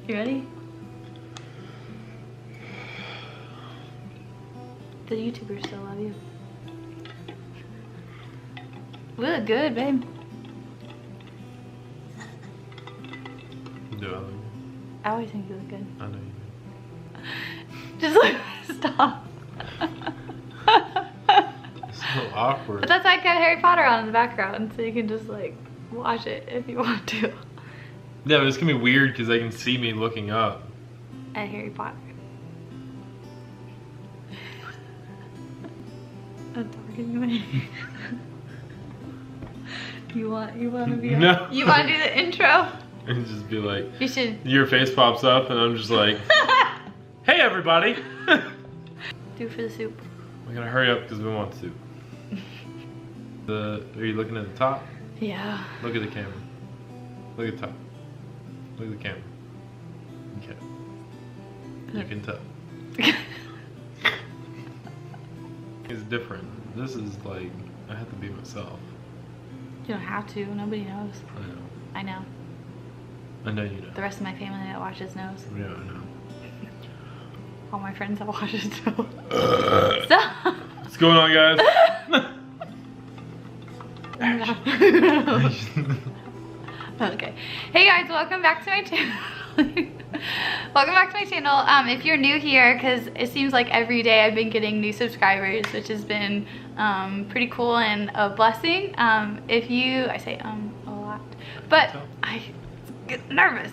You ready? The YouTubers still love you. We look good, babe. Do I look good? I always think you look good. I know you do. Just look, stop. It's so awkward. But that's why I got Harry Potter on in the background, so you can just like watch it if you want to. Yeah, but it's gonna be weird because they can see me looking up. At Harry Potter. I'm talking to me. You want to be on? No. You want to do the intro? And just be like, You should. your face pops up and I'm just like, hey everybody. Do it for the soup. We gotta hurry up because we want soup. Are you looking at the top? Yeah. Look at the camera. Look at the top. Look at the camera. Okay. You can tell. It's different. This is like, I have to be myself. You don't have to. Nobody knows. I know. I know. I know you know. The rest of my family that watches knows. Yeah, I know. All my friends that watches know. Stop. What's going on, guys? Okay. Hey guys, welcome back to my channel. Welcome back to my channel. If you're new here, because it seems like every day I've been getting new subscribers, which has been pretty cool and a blessing. If you, I say a lot, but I get nervous.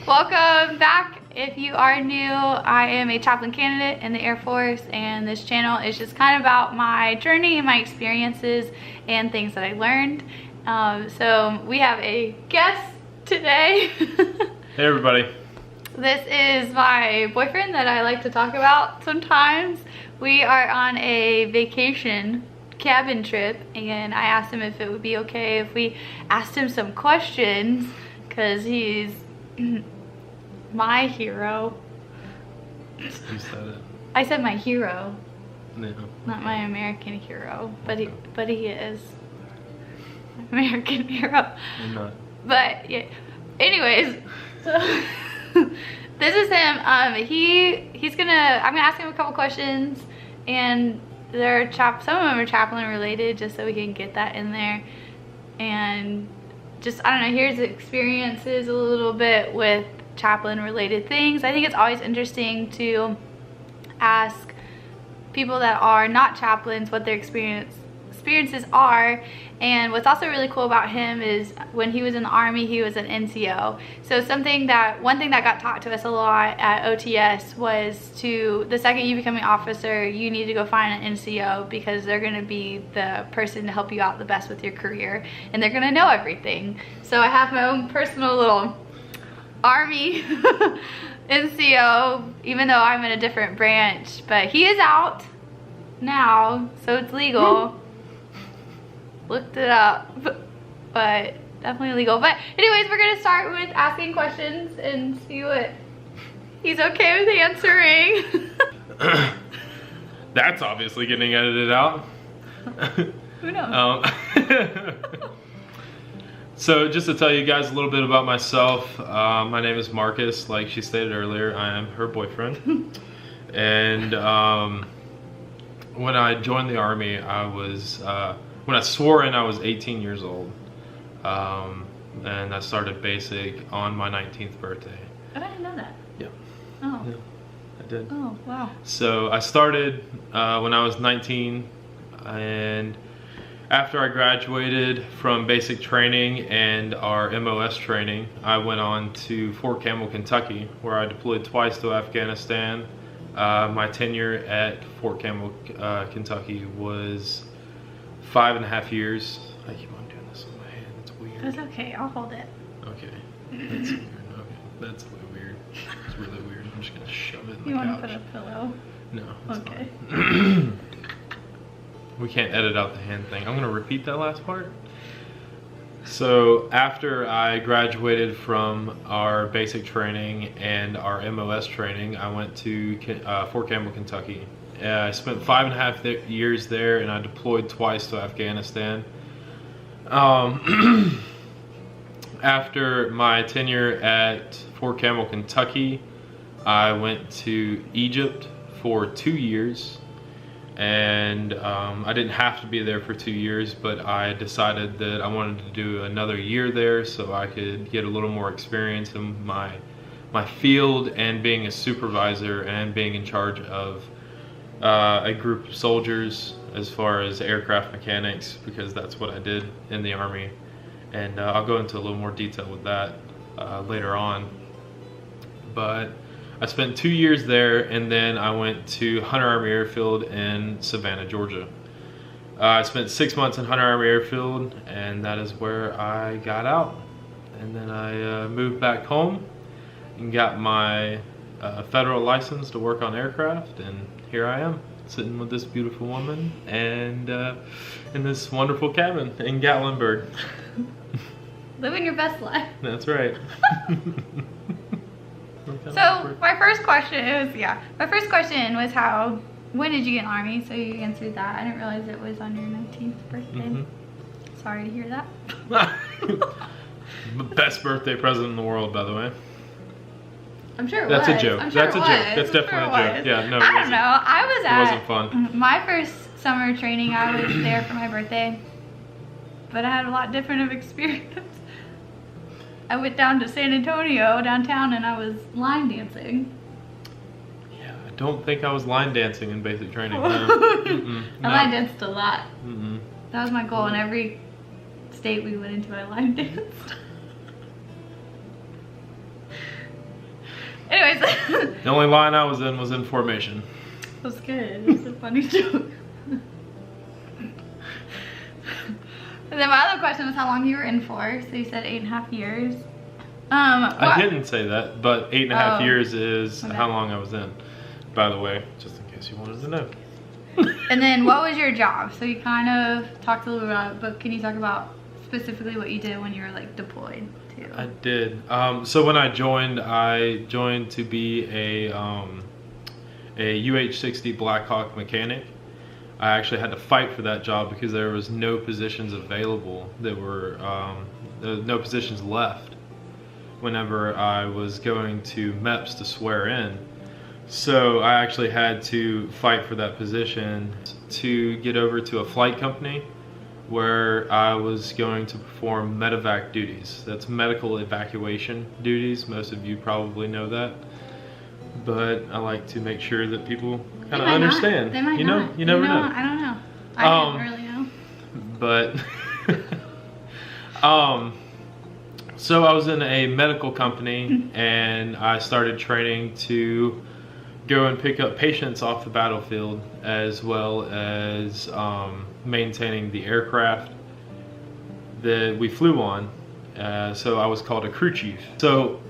Welcome back. If you are new, I am a chaplain candidate in the Air Force, and this channel is just kind of about my journey and my experiences and things that I learned. So we have a guest today. Hey everybody. This is my boyfriend that I like to talk about sometimes. We are on a vacation cabin trip, and I asked him if it would be okay if we asked him some questions, because he's my hero. You said it. I said my hero, No. not my American hero, but he is my American hero. I'm not. But yeah, anyways, so this is him. I'm gonna ask him a couple questions, and some of them are chaplain related, just so we can get that in there, and just, I don't know, here's the experiences a little bit with chaplain related things. I think it's always interesting to ask people that are not chaplains what their experiences are. And what's also really cool about him is when he was in the Army, he was an NCO. So one thing that got taught to us a lot at OTS was the second you become an officer, you need to go find an NCO, because they're going to be the person to help you out the best with your career, and they're going to know everything. So I have my own personal little Army NCO, even though I'm in a different branch, but he is out now, so it's legal. Looked it up, but definitely legal. But anyways, we're gonna start with asking questions and see what he's okay with answering. That's obviously getting edited out. Who knows? So just to tell you guys a little bit about myself, my name is Marcus. Like she stated earlier, I am her boyfriend. And when I joined the Army, when I swore in, I was 18 years old. And I started basic on my 19th birthday. Oh, I didn't know that. Yeah. Oh. Yeah, I did. Oh, wow. So I started when I was 19, and after I graduated from basic training and our MOS training, I went on to Fort Campbell, Kentucky, where I deployed twice to Afghanistan. My tenure at Fort Campbell, Kentucky was 5.5 years. I keep on doing this with my hand. It's weird. That's okay. I'll hold it. Okay. That's weird. Okay. That's really weird. It's really weird. I'm just gonna shove it in the couch. You want to put a pillow? No. It's Okay. fine. We can't edit out the hand thing. I'm gonna repeat that last part. So after I graduated from our basic training and our MOS training, I went to Fort Campbell, Kentucky. I spent 5.5 years there, and I deployed twice to Afghanistan. After my tenure at Fort Campbell, Kentucky, I went to Egypt for 2 years, and I didn't have to be there for 2 years, but I decided that I wanted to do another year there so I could get a little more experience in my field and being a supervisor and being in charge of a group of soldiers as far as aircraft mechanics, because that's what I did in the Army. And I'll go into a little more detail with that later on. But I spent 2 years there, and then I went to Hunter Army Airfield in Savannah, Georgia. I spent 6 months in Hunter Army Airfield, and that is where I got out. And then I moved back home and got my federal license to work on aircraft, and here I am, sitting with this beautiful woman and in this wonderful cabin in Gatlinburg. Living your best life. That's right. So my first question was when did you get in the Army? So you answered that. I didn't realize it was on your 19th birthday. Sorry to hear that. Best birthday present in the world, by the way. I'm sure it was. That's a joke. That's a joke. That's definitely a joke. Yeah, no, I don't know. It wasn't fun. My first summer training, I was there for my birthday, but I had a lot different of experience. I went down to San Antonio downtown and I was line dancing. Yeah, I don't think I was line dancing in basic training. No. I line danced a lot. That was my goal. In every state we went into, I line danced. Anyways. The only line I was in formation. It was good. It was a funny joke. And then my other question was how long you were in for. So you said 8.5 years. I didn't say that, but 8.5 years is how long I was in, by the way, just in case you wanted to know. And then what was your job? So you kind of talked a little about it, but can you talk about specifically what you did when you were like deployed too? I did. So when I joined to be a UH-60 Black Hawk mechanic. I actually had to fight for that job because there was no positions available. There were no positions left whenever I was going to MEPS to swear in. So I actually had to fight for that position to get over to a flight company where I was going to perform Medevac duties. That's medical evacuation duties. Most of you probably know that. But I like to make sure that people kind of understand. They might you know, not. You never know. I don't know. I didn't really know. But so I was in a medical company and I started training to go and pick up patients off the battlefield, as well as maintaining the aircraft that we flew on. So I was called a crew chief. So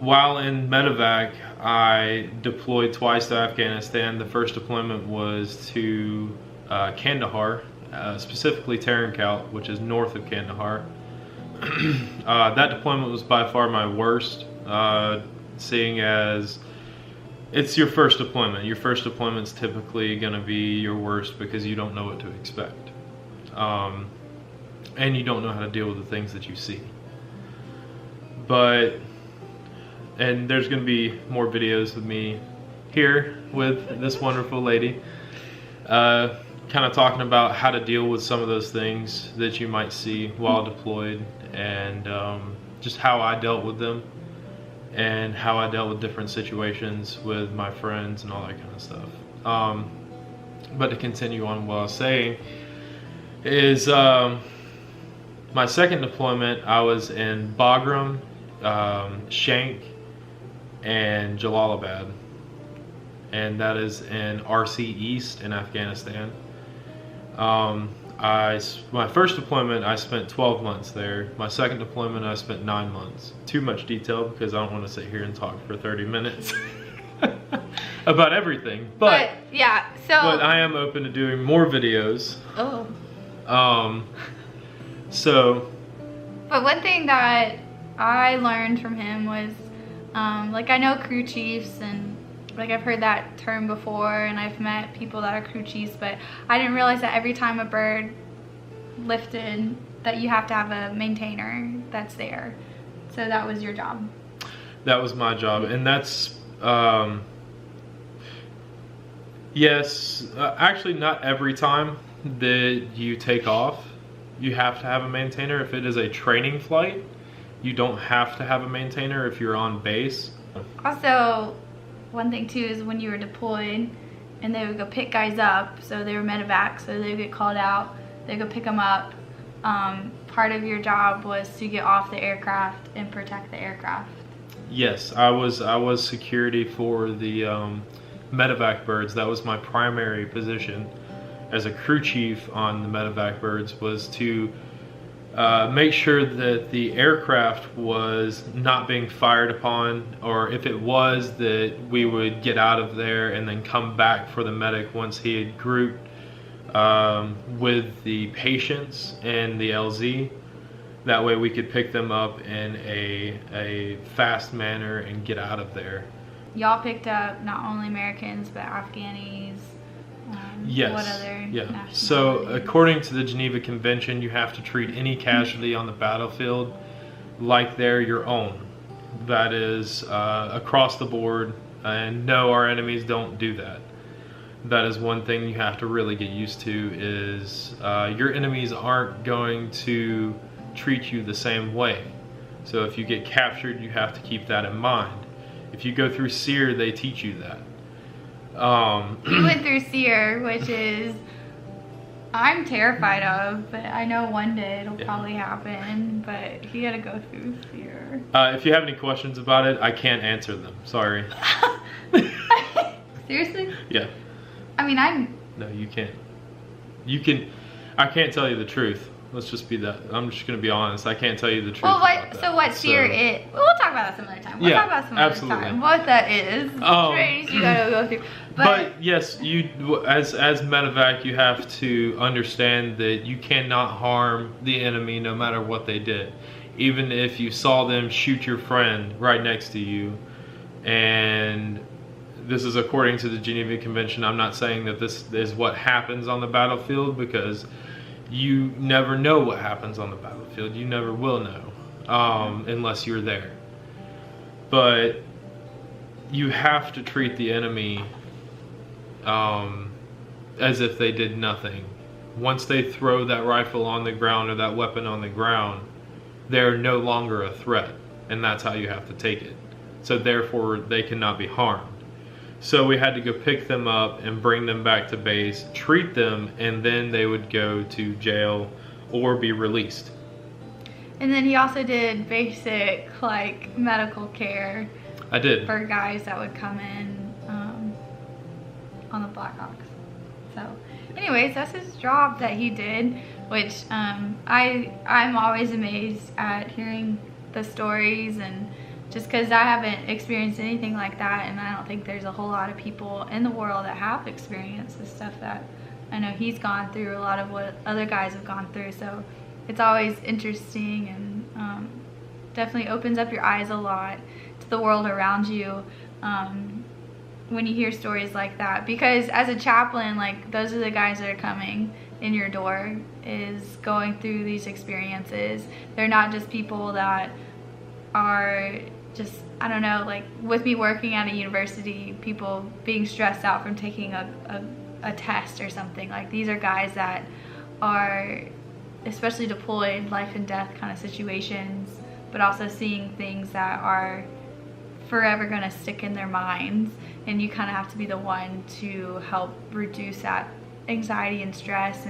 while in Medevac, I deployed twice to Afghanistan. The first deployment was to Kandahar, specifically Tarankout, which is north of Kandahar. That deployment was by far my worst, seeing as it's your first deployment. Your first deployment's typically going to be your worst because you don't know what to expect. And you don't know how to deal with the things that you see. And there's going to be more videos of me here with this wonderful lady, kind of talking about how to deal with some of those things that you might see while deployed, and just how I dealt with them and how I dealt with different situations with my friends and all that kind of stuff. But to continue on what I was saying is my second deployment, I was in Bagram, Shank, and Jalalabad, and that is in RC East in Afghanistan. My first deployment, I spent 12 months there. My second deployment, I spent 9 months. Too much detail because I don't want to sit here and talk for 30 minutes about everything. But yeah, but I am open to doing more videos. Oh. But one thing that I learned from him was, like, I know crew chiefs, and like I've heard that term before, and I've met people that are crew chiefs, but I didn't realize that every time a bird lifted that you have to have a maintainer that's there. So that was your job? That was my job, and that's yes, actually not every time that you take off you have to have a maintainer. If it is a training flight, you don't have to have a maintainer if you're on base. Also, one thing too is when you were deployed and they would go pick guys up, so they were medevac, so they would get called out, they would go pick them up. Part of your job was to get off the aircraft and protect the aircraft. Yes, I was security for the medevac birds. That was my primary position as a crew chief on the medevac birds, was to make sure that the aircraft was not being fired upon, or if it was, that we would get out of there and then come back for the medic once he had grouped with the patients and the LZ. That way we could pick them up in a fast manner and get out of there. Y'all picked up not only Americans, but Afghanis. Yes. What other Yeah. So according to the Geneva Convention, you have to treat any casualty on the battlefield like they're your own. That is across the board. And no, our enemies don't do that. That is one thing you have to really get used to, is your enemies aren't going to treat you the same way. So if you get captured, you have to keep that in mind. If you go through SEER, they teach you that. You went through SEER, which is I'm terrified of, but I know one day it'll probably happen. But you gotta go through SEER. If you have any questions about it, I can't answer them. Sorry. Seriously? Yeah. I mean, No, you can't. You can. I can't tell you the truth. Let's just be that. I'm just gonna be honest. I can't tell you the truth. Well, about that. so what SEER is? We'll talk about that some other time. We'll talk about some absolutely. other time. What that is. Trainings you gotta go through. But yes, you as medevac, you have to understand that you cannot harm the enemy no matter what they did. Even if you saw them shoot your friend right next to you, and this is according to the Geneva Convention. I'm not saying that this is what happens on the battlefield, because you never know what happens on the battlefield. You never will know unless you're there. But you have to treat the enemy as if they did nothing. Once they throw that rifle on the ground or that weapon on the ground, they're no longer a threat, and that's how you have to take it. So therefore, they cannot be harmed. So we had to go pick them up and bring them back to base, treat them, and then they would go to jail or be released. And then he also did basic, like, medical care. I did. For guys that would come in on the Blackhawks. So, anyways, that's his job that he did, which I'm always amazed at hearing the stories, and just because I haven't experienced anything like that, and I don't think there's a whole lot of people in the world that have experienced the stuff that I know he's gone through, a lot of what other guys have gone through. So it's always interesting, and definitely opens up your eyes a lot to the world around you when you hear stories like that. Because as a chaplain, like, those are the guys that are coming in your door, is going through these experiences. They're not just people that are just, I don't know, like with me working at a university, people being stressed out from taking a test or something. Like, these are guys that are especially deployed, life and death kind of situations, but also seeing things that are forever going to stick in their minds, and you kind of have to be the one to help reduce that anxiety and stress,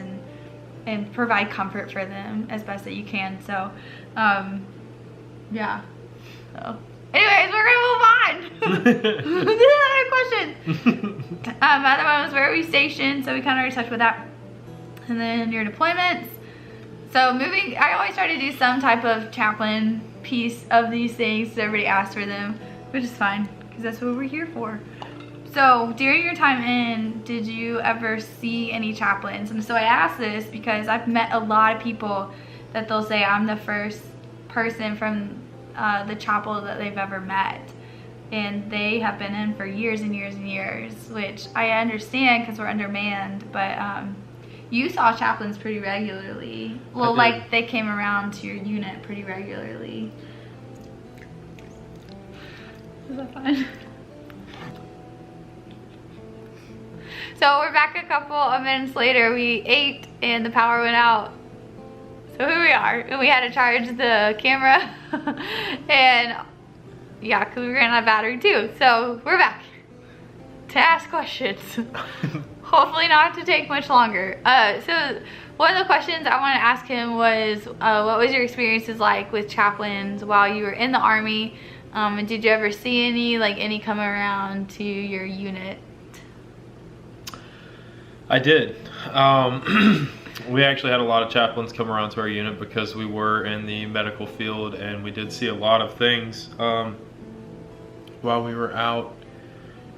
and provide comfort for them as best that you can. So yeah. So anyways, we're gonna move on. This is another question. At the moment, where are we stationed? So we kind of already touched with that. And then your deployments. So moving, I always try to do some type of chaplain piece of these things, so everybody asks for them, which is fine, because that's what we're here for. So during your time in, did you ever see any chaplains? And so I ask this because I've met a lot of people that they'll say, I'm the first person from the chapel that they've ever met, and they have been in for years and years and years, which I understand because we're undermanned. But you saw chaplains pretty regularly. Well, like, they came around to your unit pretty regularly. Is that fun? So we're back a couple of minutes later. We ate and the power went out. So here we are. And we had to charge the camera. And yeah, because we ran out of battery too. So we're back to ask questions. Hopefully not to take much longer. So one of the questions I want to ask him was, what was your experiences like with chaplains while you were in the Army? And did you ever see any come around to your unit? I did. We actually had a lot of chaplains come around to our unit because we were in the medical field, and we did see a lot of things while we were out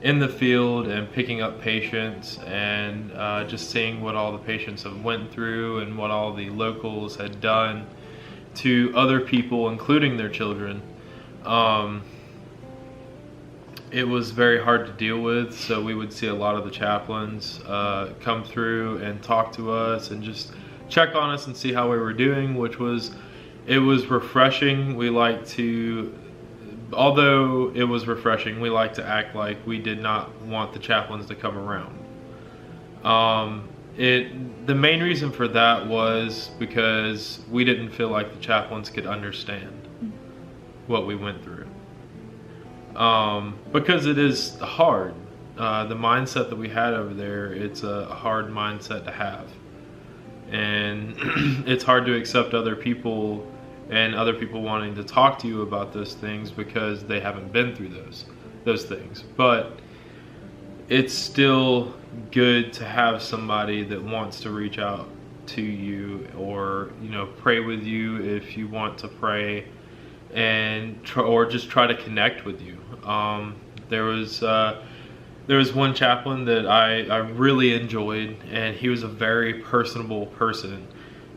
in the field and picking up patients, and just seeing what all the patients have went through and what all the locals had done to other people, including their children. It was very hard to deal with, so we would see a lot of the chaplains come through and talk to us and just check on us and see how we were doing, it was refreshing. We like to, although it was refreshing, we like to act like we did not want the chaplains to come around. The main reason for that was because we didn't feel like the chaplains could understand what we went through. Because it is hard. The mindset that we had over there, it's a hard mindset to have. And it's hard to accept other people and other people wanting to talk to you about those things because they haven't been through those things. But it's still good to have somebody that wants to reach out to you, or pray with you if you want to pray, and or just try to connect with you. There was one chaplain that I really enjoyed, and he was a very personable person,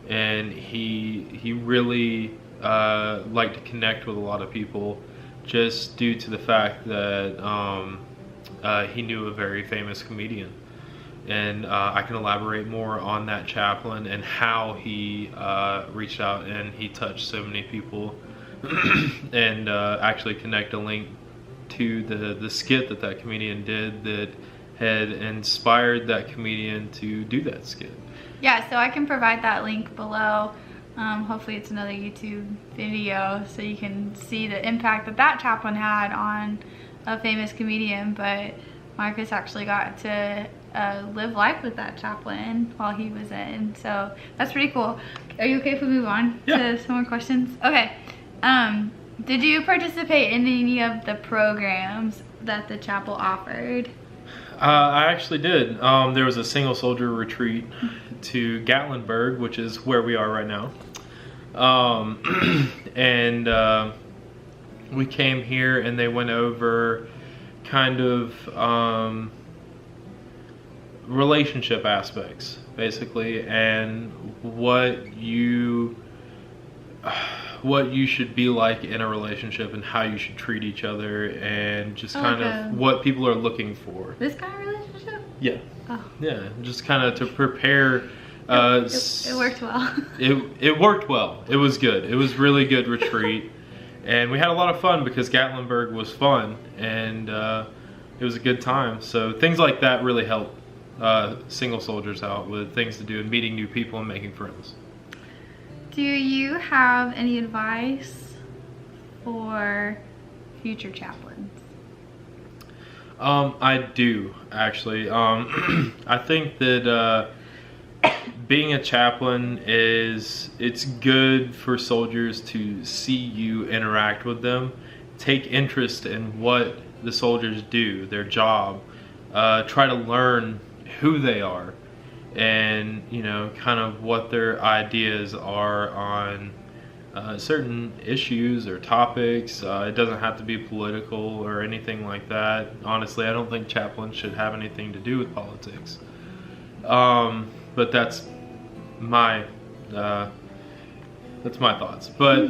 and he really liked to connect with a lot of people, just due to the fact that he knew a very famous comedian. And I can elaborate more on that chaplain and how he reached out and he touched so many people and actually connect a link to the skit that comedian did that had inspired that comedian to do that skit. Yeah, so I can provide that link below. Hopefully it's another YouTube video so you can see the impact that chaplain had on a famous comedian. But Marcus actually got to live life with that chaplain while he was in, so that's pretty cool. Are you okay if we move on to some more questions? Okay. Did you participate in any of the programs that the chapel offered? I actually did. There was a single soldier retreat to Gatlinburg, which is where we are right now. And we came here and they went over kind of relationship aspects, basically, and what you should be like in a relationship and how you should treat each other, and just kind of what people are looking for. This kind of relationship? Yeah. Oh. Yeah, just kind of to prepare. It worked well. It worked well. It was good. It was really good retreat. And we had a lot of fun because Gatlinburg was fun, and it was a good time. So things like that really help single soldiers out with things to do and meeting new people and making friends. Do you have any advice for future chaplains? I do, actually. I think that being a chaplain it's good for soldiers to see you interact with them, take interest in what the soldiers do, their job, try to learn who they are, and kind of what their ideas are on certain issues or topics. It doesn't have to be political or anything like that. Honestly, I don't think chaplains should have anything to do with politics. But that's my thoughts. But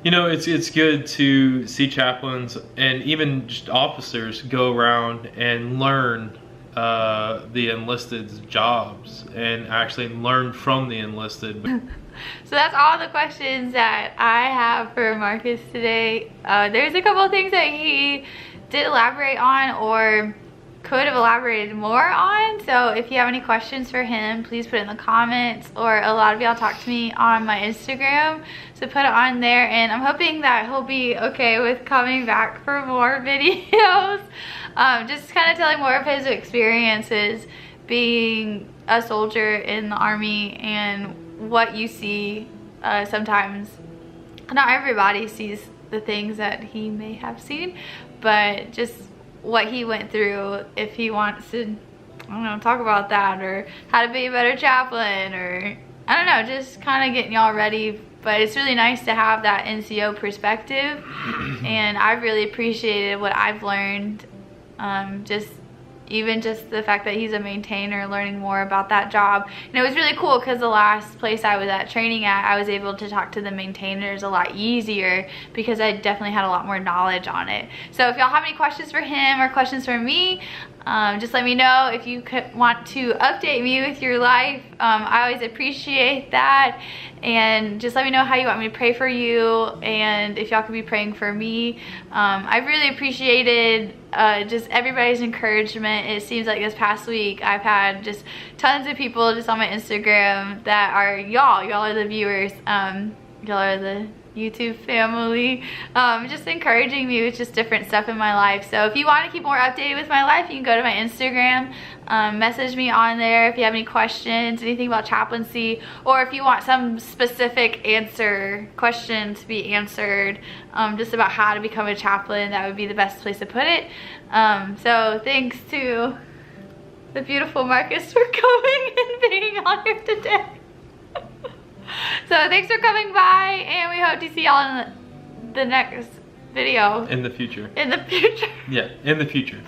it's good to see chaplains and even just officers go around and learn the enlisted's jobs and actually learn from the enlisted. So that's all the questions that I have for Marcus today. There's a couple of things that he did elaborate on or could have elaborated more on. So if you have any questions for him, please put it in the comments, or a lot of y'all talk to me on my Instagram, so put it on there. And I'm hoping that he'll be okay with coming back for more videos. Just kind of telling more of his experiences being a soldier in the Army and what you see. Sometimes not everybody sees the things that he may have seen, but just what he went through. If he wants to, I don't know, talk about that, or how to be a better chaplain, or I don't know, just kind of getting y'all ready. But it's really nice to have that NCO perspective, and I've really appreciated what I've learned. Even just the fact that he's a maintainer, learning more about that job. And it was really cool because the last place I was at training at, I was able to talk to the maintainers a lot easier because I definitely had a lot more knowledge on it. So if y'all have any questions for him or questions for me, just let me know. If you want to update me with your life, I always appreciate that. And just let me know how you want me to pray for you, and if y'all could be praying for me. I've really appreciated just everybody's encouragement. It seems like this past week I've had just tons of people just on my Instagram that are y'all are the viewers, y'all are the YouTube family, just encouraging me with just different stuff in my life. So if you want to keep more updated with my life, you can go to my Instagram, message me on there if you have any questions, anything about chaplaincy, or if you want some specific question to be answered, just about how to become a chaplain. That would be the best place to put it. So thanks to the beautiful Marcus for coming and being on here today. So thanks for coming by, and we hope to see y'all in the next video. In the future. In the future. Yeah, in the future.